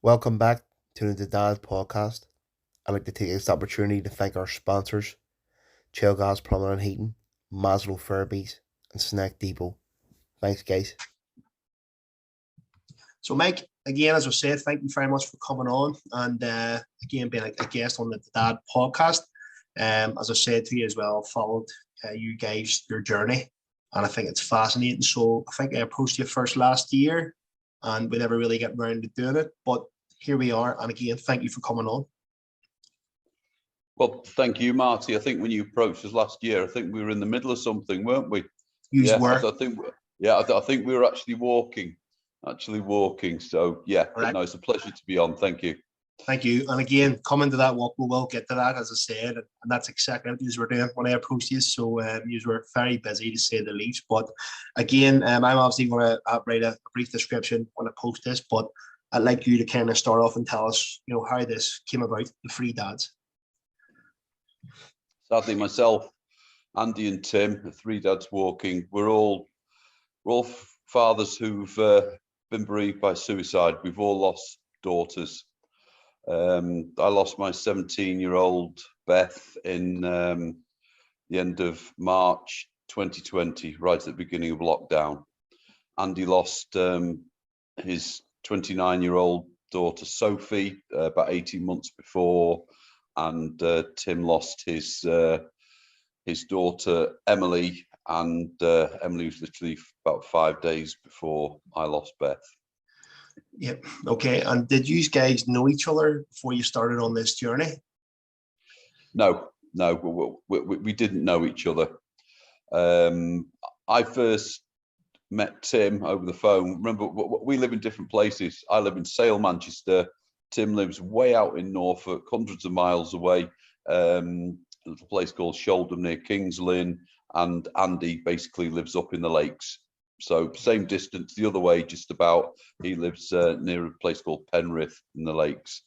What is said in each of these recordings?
Welcome back to the Dad podcast. I'd like to take this opportunity to thank our sponsors, Chill Gas Plumbing and Heating, Maslow Furbies, and Snack Depot. Thanks, guys. So, Mike, again, as I said, thank you very much for coming on and again being a guest on the Dad podcast. As I said to you as well, followed you guys your journey, and I think it's fascinating. So, I think I approached you first last year, and we never really got around to doing it, but here we are. And again, thank you for coming on. Well, thank you, Marty. I think when you approached us last year, I think we were in the middle of something, weren't we? You were. I think we were actually walking. So yeah, no, it's a pleasure to be on. Thank you. Thank you. And again, coming to that walk, we will get to that, as I said, and that's exactly what you were doing when I approached you. So you were very busy, to say the least. But again, I'm obviously going to write a brief description when I post this, but I'd like you to kind of start off and tell us, how this came about, the Three Dads. Sadly, myself, Andy and Tim, the Three Dads Walking, we're all fathers who've been bereaved by suicide. We've all lost daughters. I lost my 17-year-old Beth in the end of March 2020, right at the beginning of lockdown. Andy lost his 29-year-old daughter Sophie about 18 months before, and Tim lost his daughter Emily, and Emily was literally about 5 days before I lost Beth. Yep. Okay. And did you guys know each other before you started on this journey? No, we didn't know each other. I first met Tim over the phone. Remember, we live in different places. I live in Sale, Manchester. Tim lives way out in Norfolk, hundreds of miles away, a little place called Sholdham near Kings Lynn, and Andy basically lives up in the lakes. So same distance the other way, just about. He lives near a place called Penrith in the lakes.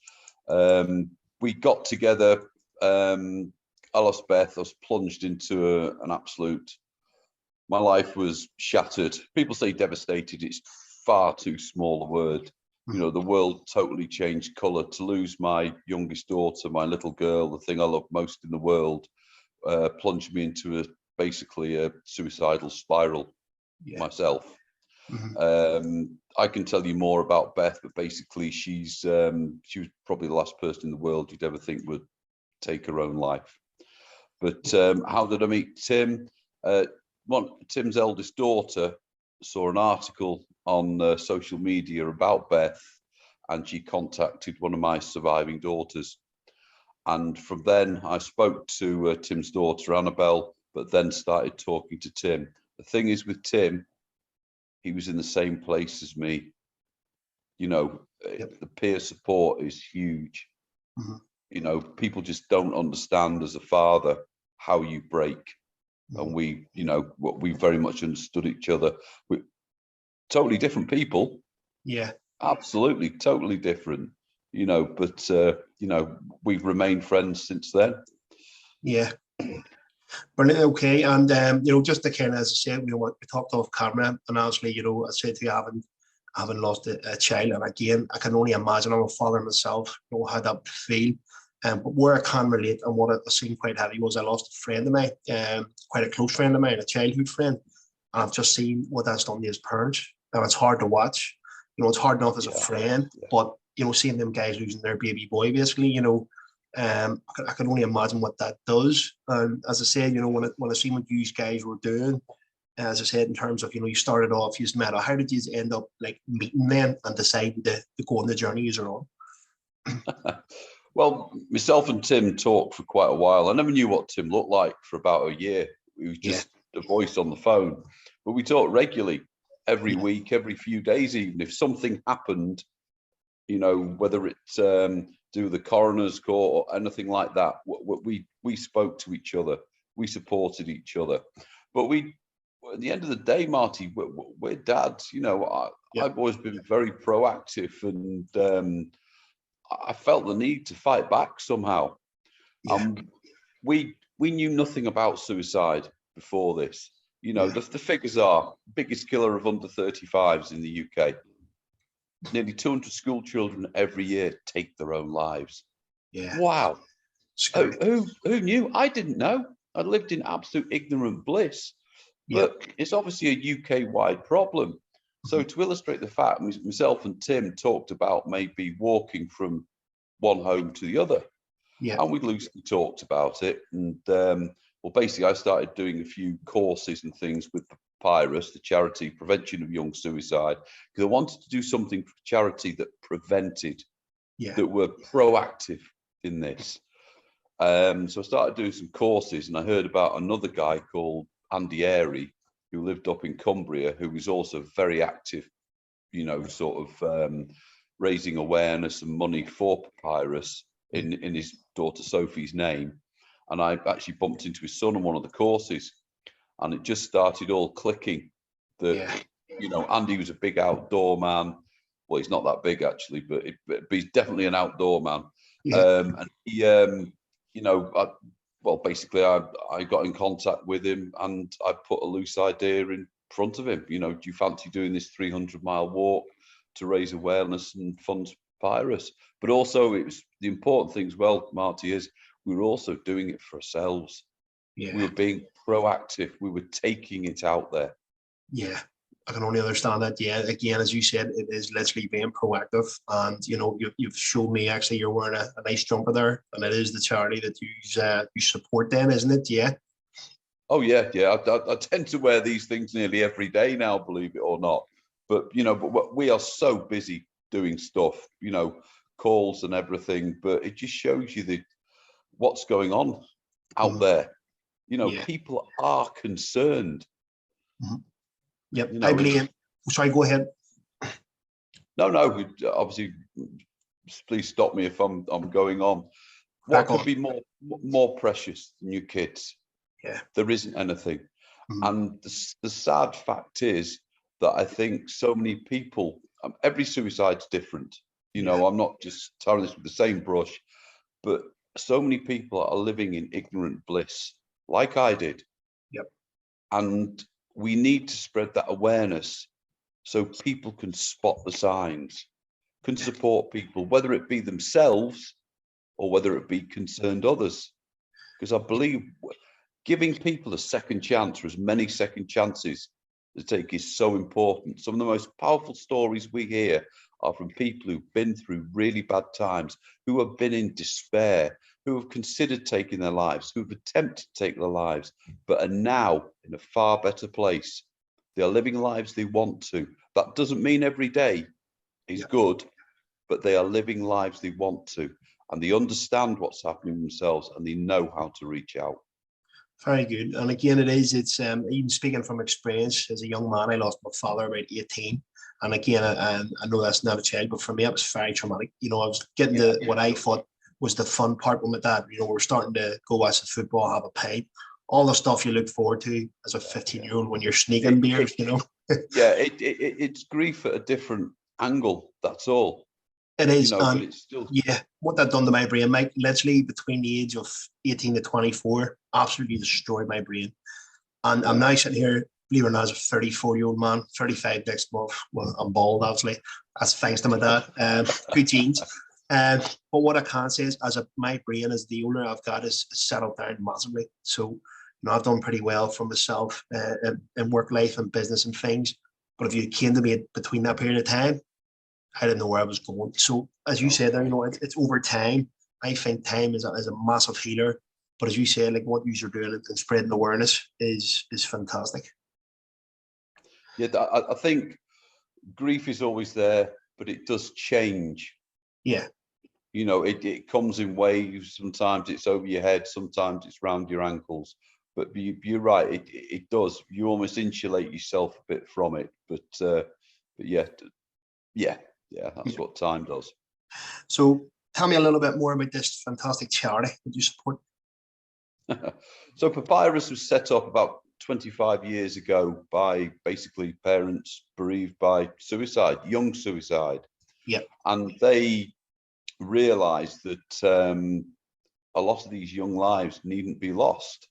We got together. I lost Beth. I was plunged into an absolute. My life was shattered. People say devastated. It's far too small a word. The world totally changed colour. To lose my youngest daughter, my little girl, the thing I love most in the world, plunged me into basically a suicidal spiral myself. I can tell you more about Beth, but basically she was probably the last person in the world you'd ever think would take her own life. But how did I meet Tim? Tim's eldest daughter saw an article on social media about Beth, and she contacted one of my surviving daughters. And from then I spoke to Tim's daughter, Annabelle, but then started talking to Tim. The thing is with Tim, he was in the same place as me. The peer support is huge. People just don't understand as a father how you break. And we very much understood each other. We're totally different people. Yeah. Absolutely, totally different. But we've remained friends since then. Yeah. Brilliant. Okay. And just to kind of, as I said, we talked off camera, and obviously, I said to you, having lost a child, and again, I can only imagine, I'm a father myself, how that would feel. But where I can relate, and what I seen quite heavy, was I lost a friend of mine, quite a close friend of mine, a childhood friend, and I've just seen what that's done to his parents. Now it's hard to watch. It's hard enough as a friend, but seeing them guys losing their baby boy, basically, I can only imagine what that does. And as I said, when I seen what you guys were doing, as I said, in terms of, you started off, you met. How did you end up meeting then and deciding to go on the journey you're on? Well, myself and Tim talked for quite a while. I never knew what Tim looked like for about a year. He was just a voice on the phone. But we talked regularly, every week, every few days even. If something happened, whether it's do the coroner's court or anything like that, we spoke to each other. We supported each other. But at the end of the day, Marty, we're dads. I've always been very proactive, and I felt the need to fight back somehow. We knew nothing about suicide before this. The figures are biggest killer of under 35s in the UK. nearly 200 school children every year take their own lives. Yeah. Wow. Scary. Who knew? I didn't know. I lived in absolute ignorant bliss. Yeah. But it's obviously a UK-wide problem. So to illustrate the fact, myself and Tim talked about maybe walking from one home to the other. Yeah. And we loosely talked about it. And well, basically, I started doing a few courses and things with Papyrus, the charity Prevention of Young Suicide, because I wanted to do something for charity that prevented, that were proactive in this. So I started doing some courses, and I heard about another guy called Andy Airy, who lived up in Cumbria, who was also very active, you know, sort of raising awareness and money for Papyrus in his daughter Sophie's name. And I actually bumped into his son on one of the courses, and it just started all clicking that, you know, Andy was a big outdoor man. Well, he's not that big actually, but he's definitely an outdoor man. And he, you know, basically I got in contact with him, and I put a loose idea in front of him. You know, do you fancy doing this 300-mile walk to raise awareness and fund Papyrus? But also, it was the important thing as well, Marty, is we were also doing it for ourselves. We were being proactive. We were taking it out there. Yeah, I can only understand that. Yeah, again, as you said, it is literally being proactive. And you know, you've showed me actually you're wearing a nice jumper there, and it is the charity that you support. Then, isn't it? Yeah. Oh yeah, yeah. I tend to wear these things nearly every day now, believe it or not. But you know, but we are so busy doing stuff, you know, calls and everything. But it just shows you what's going on out there. You know, people are concerned. Yep. You know, I believe. Sorry, go ahead. No, obviously, please stop me if I'm going on. What could be more precious than your kids? Yeah. There isn't anything. And the sad fact is that I think so many people, every suicide's different. You know, I'm not just tarring this with the same brush, but so many people are living in ignorant bliss, like I did. Yep. And we need to spread that awareness so people can spot the signs, can support people, whether it be themselves or whether it be concerned others. Because I believe giving people a second chance, or as many second chances to take, is so important. Some of the most powerful stories we hear are from people who've been through really bad times, who have been in despair, who have considered taking their lives, who've attempted to take their lives, but are now in a far better place. They are living lives they want to. That doesn't mean every day is good, but they are living lives they want to, and they understand what's happening themselves, and they know how to reach out. Very good. And again, it's even speaking from experience, as a young man, I lost my father about 18. And again, I know that's not a child, but for me, it was very traumatic. You know, I was getting to what I thought was the fun part with my dad. You know, we're starting to go watch the football, have a pint, all the stuff you look forward to as a 15-year-old when you're sneaking beers, you know. It's grief at a different angle, that's all. It is, you know, but it's still... what that done to my brain, Mike, literally between the age of 18 to 24, absolutely destroyed my brain. And I'm now sitting here, believe it or not, as a 34-year-old man, 35 next month. Well, I'm bald, obviously. That's thanks to my dad. Good genes. But what I can say is, my brain, as the older I've got, is settled down massively. So, you know, I've done pretty well for myself in work life and business and things. But if you came to me between that period of time, I didn't know where I was going. So, as you said there, you know, it's over time. I think time is a massive healer. But as you said, like what you're doing and spreading awareness is fantastic. Yeah, I think grief is always there, but it does change. Yeah. You know, it comes in waves. Sometimes it's over your head, sometimes it's round your ankles. But you're right, it does. You almost insulate yourself a bit from it. But that's what time does. So tell me a little bit more about this fantastic charity that you support. So Papyrus was set up about 25 years ago by basically parents bereaved by suicide, young suicide. Yeah. And they realized that a lot of these young lives needn't be lost.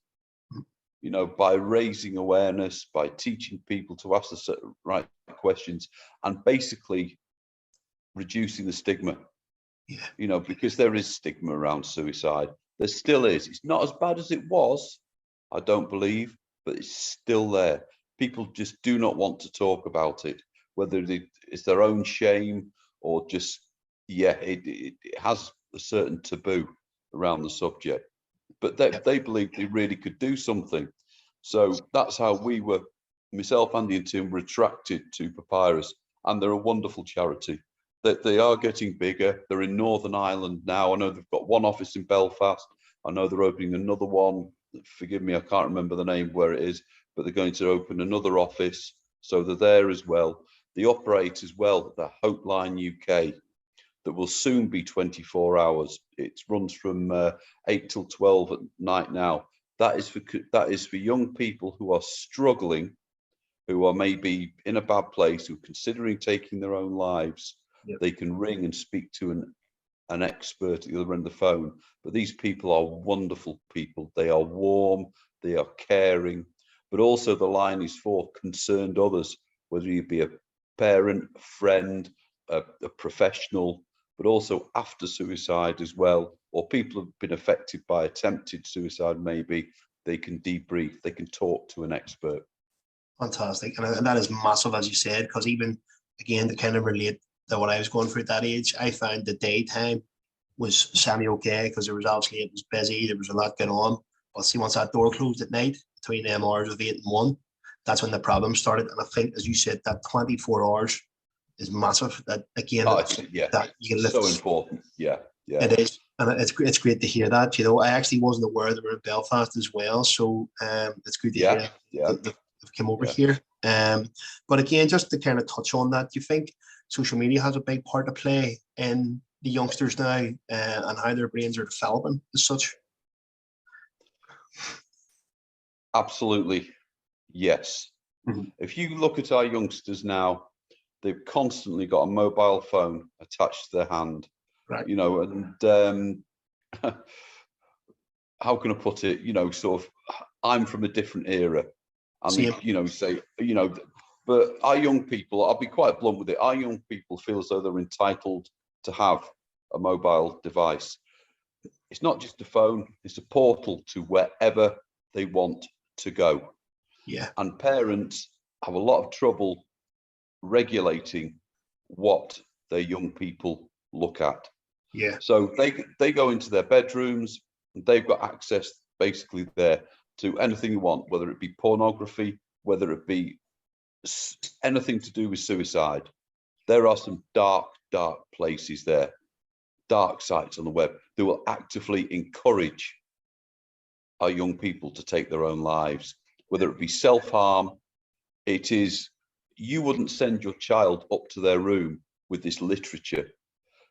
You know, by raising awareness, by teaching people to ask the right questions, and basically reducing the stigma. Yeah. You know, because there is stigma around suicide. There still is. It's not as bad as it was, I don't believe, but it's still there. People just do not want to talk about it, whether it's their own shame or just, yeah, it has a certain taboo around the subject. But they believe they really could do something. So that's how we were, myself, Andy and Tim, were attracted to Papyrus, and they're a wonderful charity. That they are getting bigger. They're in Northern Ireland now. I know they've got one office in Belfast. I know they're opening another one. Forgive me, I can't remember the name where it is, but they're going to open another office. So they're there as well. They operate as well the Hope Line UK that will soon be 24 hours. It runs from 8 till 12 at night now. That is for young people who are struggling, who are maybe in a bad place, who are considering taking their own lives. Yep. They can ring and speak to an expert at the other end of the phone. But these people are wonderful people. They are warm, they are caring, but also the line is for concerned others, whether you be a parent, a friend, a professional, but also after suicide as well, or people have been affected by attempted suicide. Maybe they can debrief, they can talk to an expert. Fantastic. And that is massive, as you said, because even, again, to kind of relate to what I was going through at that age, I found the daytime was semi-okay, because it was busy, there was a lot going on. But see, once that door closed at night, between them hours of 8 and 1, that's when the problem started. And I think, as you said, that 24 hours is massive. That, again, that you can lift. So important. Yeah. It is. And it's great to hear that. You know, I actually wasn't aware they were in Belfast as well. So it's good to hear that they've come over here. But again, just to kind of touch on that, do you think social media has a big part to play in the youngsters now and how their brains are developing as such? Absolutely, yes. Mm-hmm. If you look at our youngsters now, they've constantly got a mobile phone attached to their hand. Right. You know, and how can I put it? You know, sort of, I'm from a different era, and but our young people, I'll be quite blunt with it. Our young people feel as though they're entitled to have a mobile device. It's not just a phone; it's a portal to wherever they want to go. Yeah. And parents have a lot of trouble regulating what their young people look at. Yeah. So they go into their bedrooms and they've got access basically there to anything you want, whether it be pornography, whether it be anything to do with suicide. There are some dark places there, dark sites on the web that will actively encourage our young people to take their own lives, whether it be self-harm. It is, you wouldn't send your child up to their room with this literature.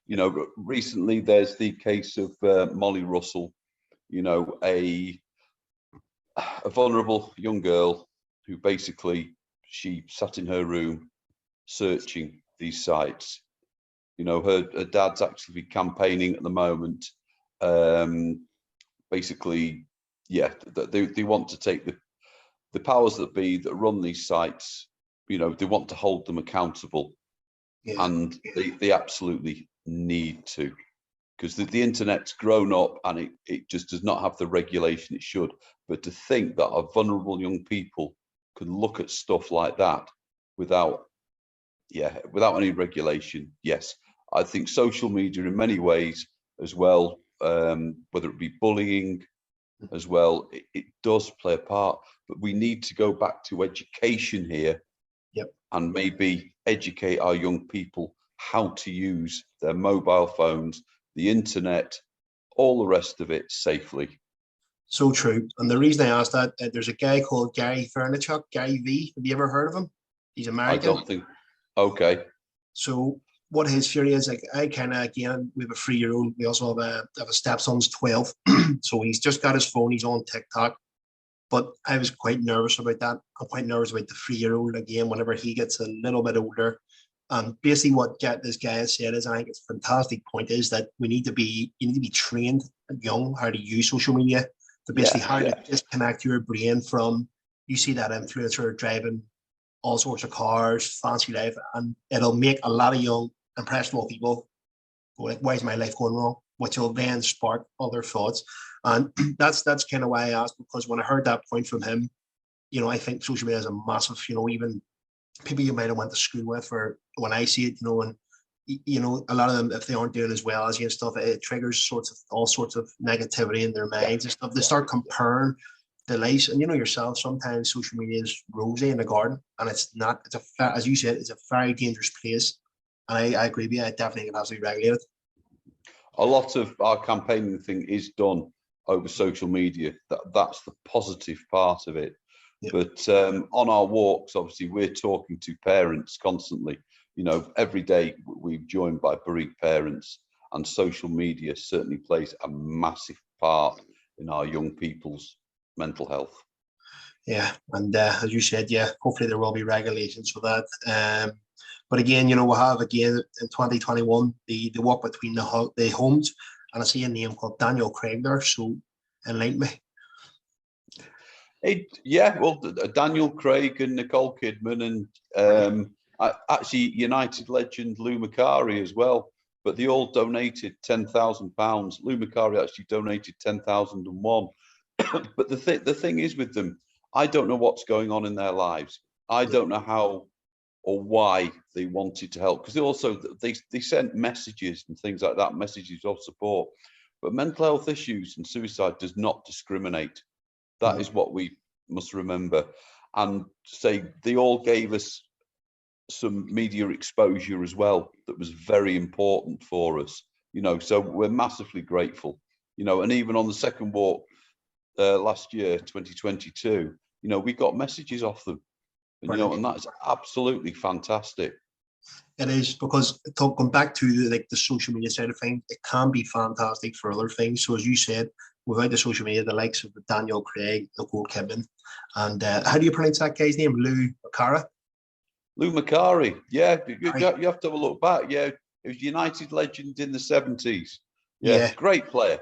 You know, recently there's the case of Molly Russell, you know, a vulnerable young girl who basically, she sat in her room searching these sites. You know, her dad's actually campaigning at the moment. Basically, yeah, they want to take the powers that be that run these sites, you know, they want to hold them accountable. Yeah. And they absolutely need to, because the internet's grown up and it just does not have the regulation it should. But to think that our vulnerable young people can look at stuff like that without any regulation, yes. I think social media in many ways as well, whether it be bullying as well, it does play a part, but we need to go back to education here. Yep. And maybe educate our young people how to use their mobile phones, the internet, all the rest of it safely. So true. And the reason I asked that, there's a guy called Gary Vaynerchuk, Gary V. Have you ever heard of him? He's American. I don't think. Okay. So what his theory is, like, I kind of, again, we have a 3-year-old. We also have a stepson's 12. So he's just got his phone. He's on TikTok. But I was quite nervous about that. I'm quite nervous about the 3-year-old again, whenever he gets a little bit older. Basically what this guy has said is, I think it's a fantastic point, is that you need to be trained young how to use social media, to basically how to disconnect your brain from, you see that influencer driving all sorts of cars, fancy life, and it'll make a lot of young impress more people. Go like, why is my life going wrong? Which will then spark other thoughts. And that's kind of why I asked, because when I heard that point from him, you know, I think social media is a massive, you know, even people you might have went to school with, or when I see it, you know, and you know, a lot of them, if they aren't doing as well as you and stuff, it triggers all sorts of negativity in their minds and stuff. They start comparing the lives, and you know yourself, sometimes social media is rosy in the garden, and it's not. It's as you said, it's a very dangerous place. And I agree with you. I definitely think it has to be regulated. A lot of our campaigning thing is done over social media. That's the positive part of it. Yep. But on our walks, obviously, we're talking to parents constantly. You know, every day we're joined by bereaved parents, and social media certainly plays a massive part in our young people's mental health. Yeah, and as you said, yeah, hopefully there will be regulations for that. But again, you know, we'll have again in 2021 the walk between the homes, and I see a name called Daniel Craig there. So enlighten me. Yeah, well, Daniel Craig and Nicole Kidman, and actually United legend Lou Macari as well. But they all donated £10,000. Lou Macari actually donated 10,001. But the thing is with them, I don't know what's going on in their lives. I don't know how or why they wanted to help, because they sent messages and things like that, messages of support. But mental health issues and suicide does not discriminate. That is what we must remember. And say they all gave us some media exposure as well that was very important for us, you know, so we're massively grateful, you know. And even on the second walk last year, 2022, you know, we got messages off them, and, you know, and that's absolutely fantastic. It is, because going back to the social media side of things, it can be fantastic for other things. So as you said, without the social media, the likes of Daniel Craig, Nicole Kidman, and how do you pronounce that guy's name? Lou Macari? Lou Macari, yeah, you have to have a look back. Yeah, he was United legend in the 70s. Yeah, great player.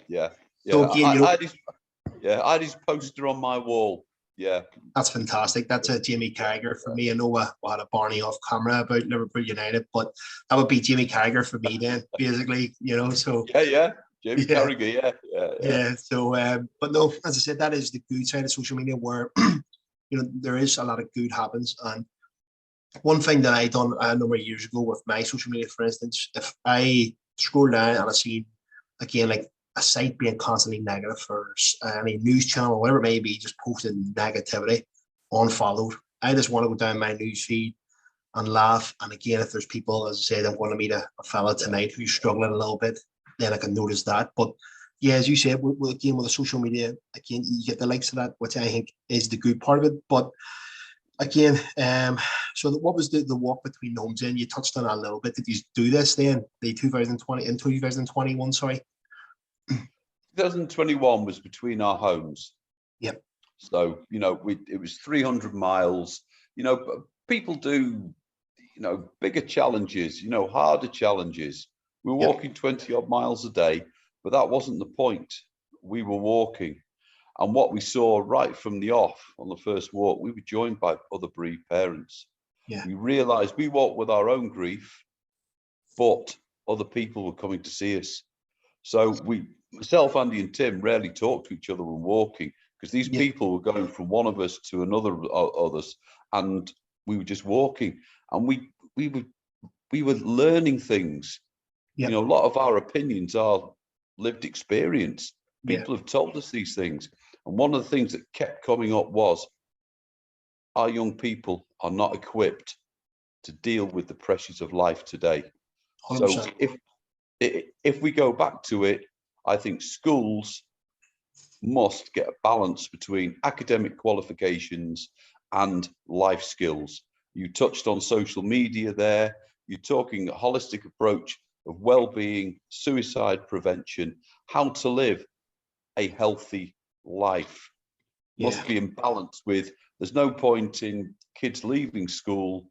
Yeah. So again, I had his poster on my wall. Yeah, that's fantastic. That's a Jamie Carragher for me. I know we had a Barney off camera about Liverpool United, but that would be Jamie Carragher for me then, basically, you know. So Jamie Carragher, yeah. So, but no, as I said, that is the good side of social media, where you know there is a lot of good happens. And one thing that I done a number of years ago with my social media, for instance, if I scroll down and I see again like a site being constantly negative, for any news channel, whatever it may be, just posting negativity, unfollowed. I just want to go down my news feed and laugh. And again, if there's people, as I said, I'm going to meet a fella tonight who's struggling a little bit, then I can notice that. But yeah, as you said, again, with the social media, again, you get the likes of that, which I think is the good part of it. But again, so what was the walk between homes? And you touched on that a little bit. Did you do this then, the 2021, sorry? 2021 was between our homes. Yep. So, you know, it was 300 miles. You know, people do, you know, bigger challenges, you know, harder challenges. We were walking 20 odd miles a day, but that wasn't the point. We were walking. And what we saw right from the off on the first walk, we were joined by other bereaved parents. Yeah. We realized we walked with our own grief, but other people were coming to see us. So myself, Andy and Tim rarely talked to each other when walking, because these people were going from one of us to another others, and we were just walking, and we were learning things. You know, a lot of our opinions are lived experience. People have told us these things, and one of the things that kept coming up was our young people are not equipped to deal with the pressures of life today. 100%. So if we go back to it, I think schools must get a balance between academic qualifications and life skills. You touched on social media there. You're talking a holistic approach of well-being, suicide prevention, how to live a healthy life. Must be in balance with, there's no point in kids leaving school,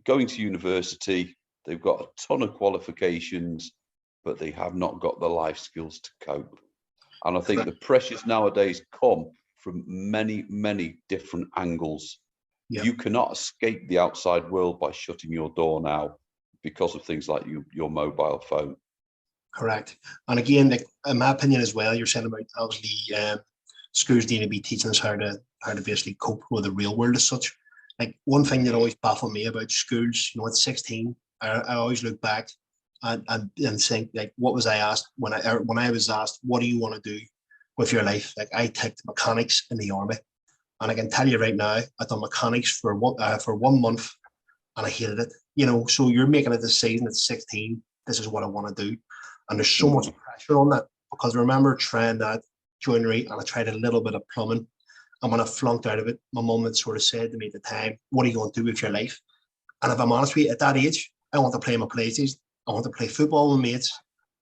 going to university, they've got a ton of qualifications, but they have not got the life skills to cope. And I think the pressures nowadays come from many, many different angles. You cannot escape the outside world by shutting your door now. because of things like your mobile phone. Correct. And again, like, in my opinion as well, you're saying about obviously schools need to be teaching us how to basically cope with the real world as such. Like one thing that always baffled me about schools, at 16, I always look back and think, like, what was I asked when I was asked, what do you want to do with your life? Like, I ticked mechanics in the army, and I can tell you right now, I've done mechanics for 1 month, and I hated it. So you're making a decision at 16. This is what I want to do, and there's so much pressure on that, because I remember trying that joinery, and I tried a little bit of plumbing, and when I flunked out of it, my mum had sort of said to me at the time, "What are you going to do with your life?" And if I'm honest with you, at that age, I want to play my PlayStation. I want to play football with mates.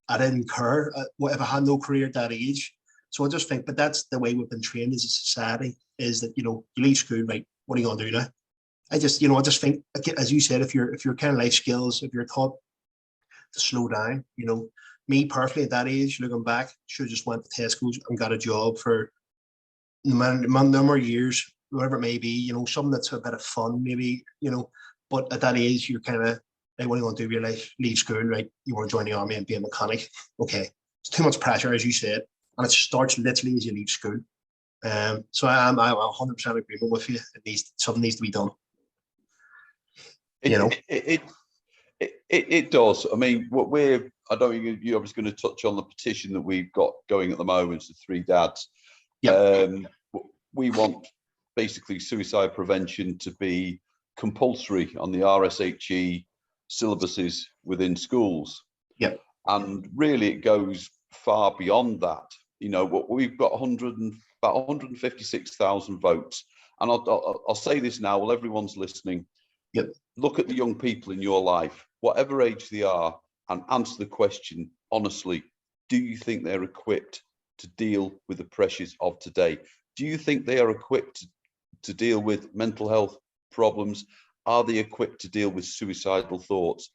I didn't care if I had no career at that age. So I just think, but that's the way we've been trained as a society, is that, you leave school, right? What are you going to do now? I just think, as you said, if you're kind of life skills, if you're taught to slow down, me personally at that age, looking back, should have just went to Tesco's and got a job for number of years, whatever it may be, something that's a bit of fun, maybe, but at that age, you're kind of like, what are you going to do with your life? Leave school, right? You want to join the army and be a mechanic. Okay. It's too much pressure, as you said, and it starts literally as you leave school. So I'm 100% agreement with you. Something needs to be done. It does. I mean, I don't think you're obviously going to touch on the petition that we've got going at the moment, the Three Dads. Yep. We want basically suicide prevention to be compulsory on the RSHE syllabuses within schools. Yep. And really it goes far beyond that. We've got about 156,000 votes. And I'll say this now, while everyone's listening. Yep. Look at the young people in your life, whatever age they are, and answer the question honestly. Do you think they're equipped to deal with the pressures of today? Do you think they are equipped to deal with mental health problems? Are they equipped to deal with suicidal thoughts?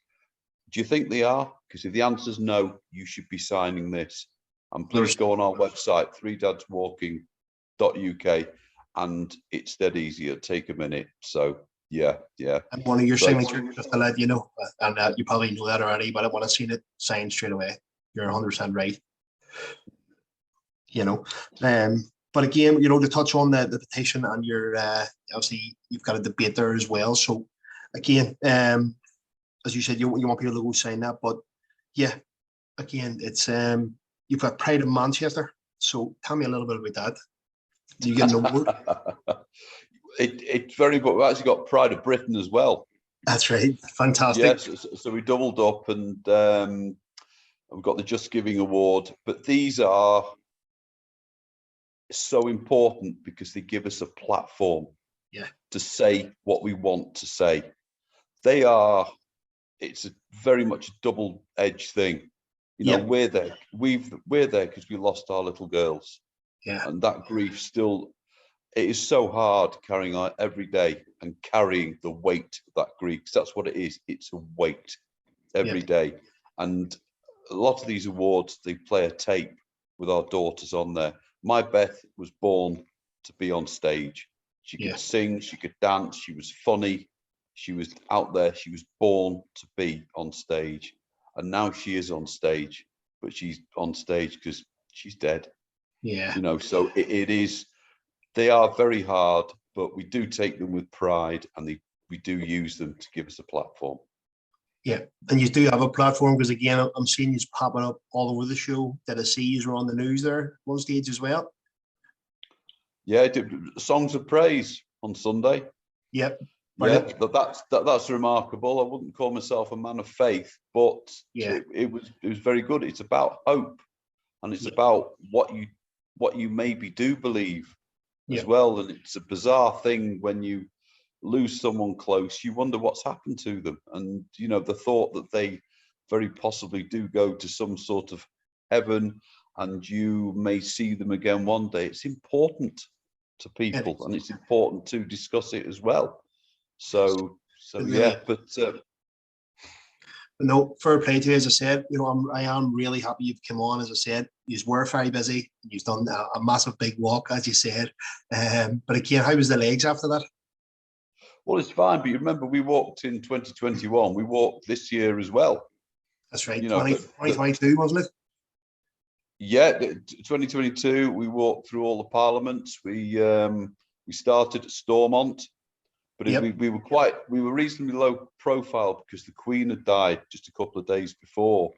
Do you think they are? Because if the answer is no, you should be signing this. And please go on our website, threedadswalking.uk, and it's that easy. It'll take a minute. So yeah. And one of your signatures, just to let you know, and you probably know that already, but I want to see it signed straight away. You're 100% right. But again, to touch on the petition, and you're obviously you've got a debate there as well. So again, as you said, you want people to go sign that. But yeah, again, it's you've got Pride in Manchester. So tell me a little bit about that. Do you get an award? It's very good. We've actually got Pride of Britain as well. That's right. Fantastic. Yes, so we doubled up, and we've got the Just Giving Award. But these are so important because they give us a platform to say what we want to say. It's very much a double-edged thing. We're there because we lost our little girls. Yeah. And that grief still, it is so hard carrying on every day and carrying the weight of that grief. That's what it is. It's a weight every day. And a lot of these awards, they play a tape with our daughters on there. My Beth was born to be on stage. She could sing, she could dance, she was funny, she was out there, she was born to be on stage. And now she is on stage, but she's on stage because she's dead. Yeah. So it is, they are very hard, but we do take them with pride, and we do use them to give us a platform. Yeah, and you do have a platform, because again, I'm seeing you popping up all over the show. That I see you are on the news there one stage as well. Yeah, I did Songs of Praise on Sunday. Yep. Yeah, that's remarkable. I wouldn't call myself a man of faith, but it was very good. It's about hope, and it's about what you maybe do believe as well. And it's a bizarre thing when you lose someone close. You wonder what's happened to them, and the thought that they very possibly do go to some sort of heaven, and you may see them again one day. It's important to people, and it's important to discuss it as well. So yeah, but no, fair play to you. As I said, I am really happy you've come on. As I said, you were very busy. You've done a massive big walk, as you said. But again, how was the legs after that? Well, it's fine, but you remember we walked in 2021. We walked this year as well. That's right. You know, 2022, wasn't it? Yeah, 2022. We walked through all the parliaments. We started at Stormont, but we were reasonably low profile because the Queen had died just a couple of days before.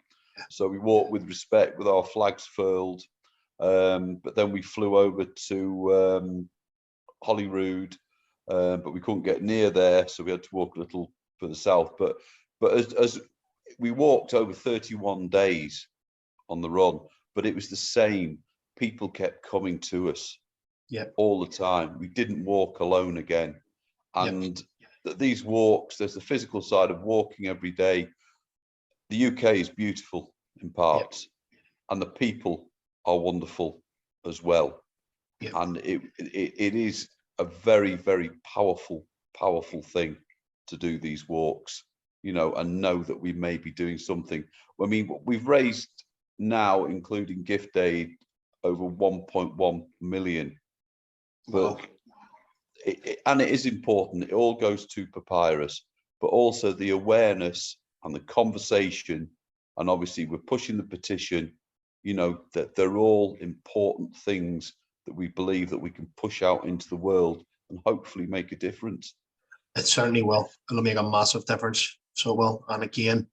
So we walked with respect, with our flags furled. But then we flew over to Holyrood, but we couldn't get near there, so we had to walk a little further south. But as we walked over 31 days on the run, but it was the same. People kept coming to us all the time. We didn't walk alone again. And these walks, there's the physical side of walking every day. The UK is beautiful in parts, and the people are wonderful as well. And it is a very, very powerful thing to do these walks, you know, and know that we may be doing something. I mean, we've raised now, including gift aid, over 1.1 million. But and it is important. It all goes to Papyrus, but also the awareness and the conversation, and obviously we're pushing the petition. You know, that they're all important things that we believe that we can push out into the world and hopefully make a difference. It certainly will. It'll make a massive difference. So it will. And again,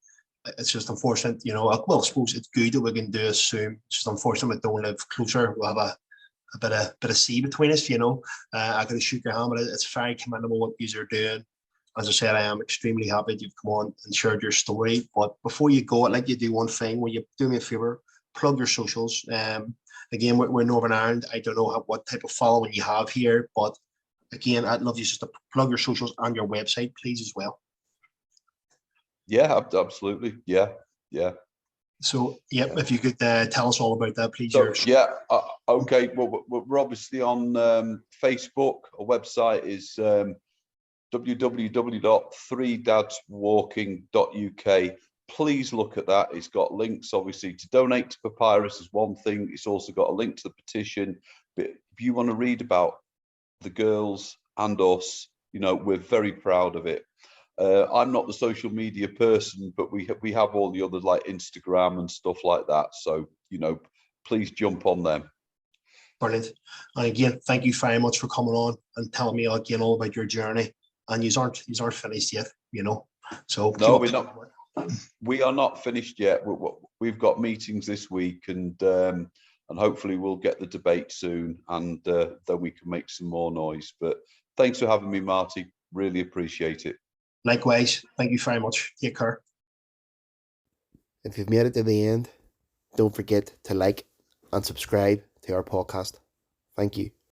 it's just unfortunate, you know, well, I suppose it's good that we can do it soon. It's just unfortunate we don't live closer. We'll have a bit of sea between us, you know. I could shoot your hand, but it's very commendable what you are doing. As I said, I am extremely happy that you've come on and shared your story. But before you go, I'd like you to do one thing. Will you do me a favour? Plug your socials. Again, we're in Northern Ireland. I don't know what type of following you have here, but again, I'd love you just to plug your socials and your website, please, as well. Yeah, absolutely. Yeah. So, if you could tell us all about that, please. So, okay. Well, we're obviously on Facebook. Our website is www.3dadswalking.uk. Please look at that. It's got links, obviously, to donate to Papyrus is one thing. It's also got a link to the petition. But if you want to read about the girls and us, you know, we're very proud of it. I'm not the social media person, but we have all the other, like Instagram and stuff like that. So, you know, please jump on them. Brilliant. And again, thank you very much for coming on and telling me again all about your journey. And you aren't finished yet, you know. So no, we're not. We are not finished yet. We've got meetings this week, and hopefully we'll get the debate soon, and then we can make some more noise. But thanks for having me, Marty. Really appreciate it. Likewise. Thank you very much. Take care. If you've made it to the end, don't forget to like and subscribe to our podcast. Thank you.